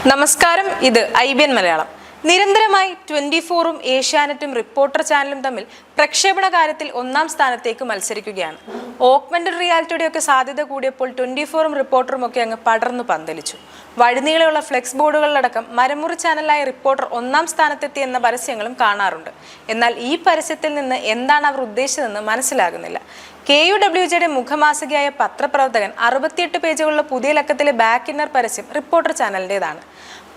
നമസ്കാരം, ഇത് IBN മലയാളം. നിരന്തരമായി 24ഉം ഏഷ്യാനെറ്റും റിപ്പോർട്ടർ ചാനലും തമ്മിൽ പ്രക്ഷേപണ കാര്യത്തിൽ ഒന്നാം സ്ഥാനത്തേക്ക് മത്സരിക്കുകയാണ്. ഓഗ്മെന്റഡ് റിയാലിറ്റിയുടെയൊക്കെ സാധ്യത കൂടിയപ്പോൾ 24ഉം റിപ്പോർട്ടറും ഒക്കെ അങ്ങ് പടർന്നു പന്തലിച്ചു. വഴിനീളെയുള്ള ഫ്ലെക്സ് ബോർഡുകളിലടക്കം മരമുറി ചാനലായ റിപ്പോർട്ടർ ഒന്നാം സ്ഥാനത്തെത്തി എന്ന പരസ്യങ്ങളും കാണാറുണ്ട്. എന്നാൽ ഈ പരസ്യത്തിൽ നിന്ന് എന്താണ് അവർ ഉദ്ദേശിച്ചതെന്ന് മനസ്സിലാകുന്നില്ല. KUWJയുടെ മുഖമാസികയായ പത്രപ്രവർത്തകൻ 68 പേജുകളുള്ള പുതിയ ലക്കത്തിലെ ബാക്ക് ഇന്നർ പരസ്യം റിപ്പോർട്ടർ ചാനലിൻ്റെതാണ്.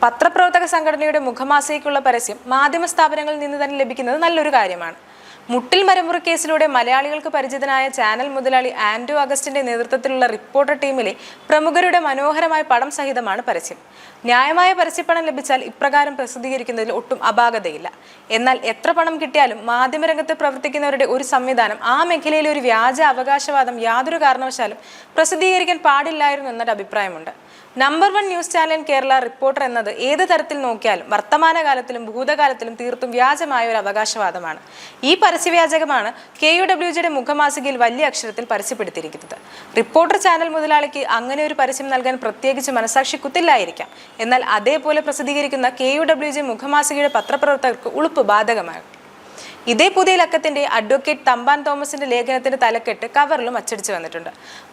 പത്രപ്രവർത്തക സംഘടനയുടെ മുഖമാസികയ്ക്കുള്ള പരസ്യം മാധ്യമ സ്ഥാപനങ്ങളിൽ നിന്ന് തന്നെ ലഭിക്കുന്നത് നല്ലൊരു കാര്യമാണ്. മുട്ടിൽ മരമുറി കേസിലൂടെ മലയാളികൾക്ക് പരിചിതനായ ചാനൽ മുതലാളി ആൻഡ്രൂ അഗസ്റ്റിന്റെ നേതൃത്വത്തിലുള്ള റിപ്പോർട്ടർ ടീമിലെ പ്രമുഖരുടെ മനോഹരമായ പടം സഹിതമാണ് പരസ്യം. ന്യായമായ പരസ്യപ്പണം ലഭിച്ചാൽ ഇപ്രകാരം പ്രസിദ്ധീകരിക്കുന്നതിൽ ഒട്ടും അപാകതയില്ല. എന്നാൽ എത്ര പണം കിട്ടിയാലും മാധ്യമരംഗത്ത് പ്രവർത്തിക്കുന്നവരുടെ ഒരു സംവിധാനം ആ മേഖലയിലെ ഒരു വ്യാജ അവകാശവാദം യാതൊരു കാരണവശാലും പ്രസിദ്ധീകരിക്കാൻ പാടില്ലായിരുന്നു എന്നൊരു അഭിപ്രായമുണ്ട്. Number 1 news channel in Kerala reporter എന്നത് ഏത് തരത്തിൽ നോക്കിയാലും വർത്തമാനകാലത്തിലും ഭൂതകാലത്തിലും തീർത്തും വ്യാജമായ ഒരു അവകാശവാദമാണ്. ഈ പരസ്യവ്യാജകമാണ് KUWJയുടെ മുഖമാസികയിൽ വലിയ അക്ഷരത്തിൽ പരസ്യപ്പെടുത്തിയിരിക്കുന്നത്. റിപ്പോർട്ടർ ചാനൽ മുതലാളിക്ക് അങ്ങനെ ഒരു പരസ്യം നൽകാൻ പ്രത്യേകിച്ച് മനസാക്ഷി കുത്തില്ലായിരിക്കാം. എന്നാൽ അതേപോലെ പ്രസിദ്ധീകരിക്കുന്ന KUWJ മുഖമാസികയുടെ പത്രപ്രവർത്തകർക്ക് ഉളുപ്പ് ബാധകമാകും. ഇതേ പുതിയ ലക്കത്തിന്റെ അഡ്വക്കേറ്റ് തമ്പാൻ തോമസിന്റെ ലേഖനത്തിന്റെ തലക്കെട്ട് കവറിലും അച്ചടിച്ചു വന്നിട്ടുണ്ട്.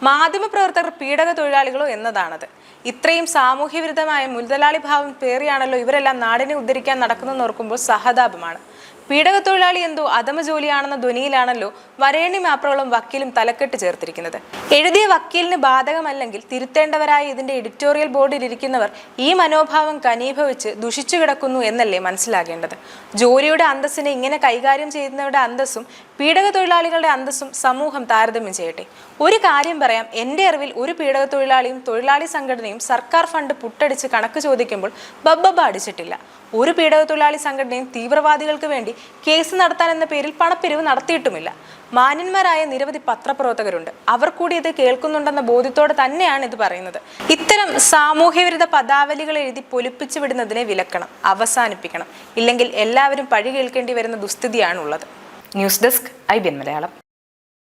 മാധ്യമപ്രവർത്തകർ പീഡക തൊഴിലാളികളോ എന്നതാണത്. ഇത്രയും സാമൂഹ്യ വിരുദ്ധമായ മുതലാളി ഭാവം പേറിയാണല്ലോ ഇവരെല്ലാം നാടിനെ ഉദ്ധരിക്കാൻ നടക്കുന്നതെന്ന് ഓർക്കുമ്പോൾ സഹതാപമാണ്. പീഡക തൊഴിലാളി എന്തോ അധമ ജോലിയാണെന്ന ധ്വനിയിലാണല്ലോ വരേണ്യ മാപ്രോളും വക്കീലും തലക്കെട്ട് ചേർത്തിരിക്കുന്നത്. എഴുതിയ വക്കീലിന് ബാധകമല്ലെങ്കിൽ തിരുത്തേണ്ടവരായ ഇതിന്റെ എഡിറ്റോറിയൽ ബോർഡിൽ ഇരിക്കുന്നവർ ഈ മനോഭാവം കനീഭവിച്ച് ദുഷിച്ചു കിടക്കുന്നു എന്നല്ലേ മനസ്സിലാകേണ്ടത്. ജോലിയുടെ അന്തസ്സിനെ ഇങ്ങനെ കൈകാര്യം ചെയ്യുന്നവരുടെ അന്തസ്സും പീഡക തൊഴിലാളികളുടെ അന്തസ്സും സമൂഹം താരതമ്യം ചെയ്യട്ടെ. ഒരു കാര്യം പറയാം, എൻ്റെ അറിവിൽ ഒരു പീഡക തൊഴിലാളിയും തൊഴിലാളി സംഘടനയും സർക്കാർ ഫണ്ട് പുട്ടടിച്ച് കണക്ക് ചോദിക്കുമ്പോൾ ബബ്ബബ അടിച്ചിട്ടില്ല. ഒരു പീഡക തൊഴിലാളി സംഘടനയും തീവ്രവാദികൾക്ക് വേണ്ടി കേസ് നടത്താൻ എന്ന പേരിൽ പണപ്പിരിവ് നടത്തിയിട്ടുമില്ല. മാന്യന്മാരായ നിരവധി പത്രപ്രവർത്തകരുണ്ട്. അവർ കൂടി ഇത് കേൾക്കുന്നുണ്ടെന്ന ബോധ്യത്തോടെ തന്നെയാണ് ഇത് പറയുന്നത്. ഇത്തരം സാമൂഹ്യവിരുദ്ധ പദാവലികൾ എഴുതി പൊലിപ്പിച്ചു വിടുന്നതിനെ വിലക്കണം, അവസാനിപ്പിക്കണം. ഇല്ലെങ്കിൽ എല്ലാവരും പഴി കേൾക്കേണ്ടി വരുന്ന ദുസ്ഥിതിയാണുള്ളത്. News desk IBN Malayalam.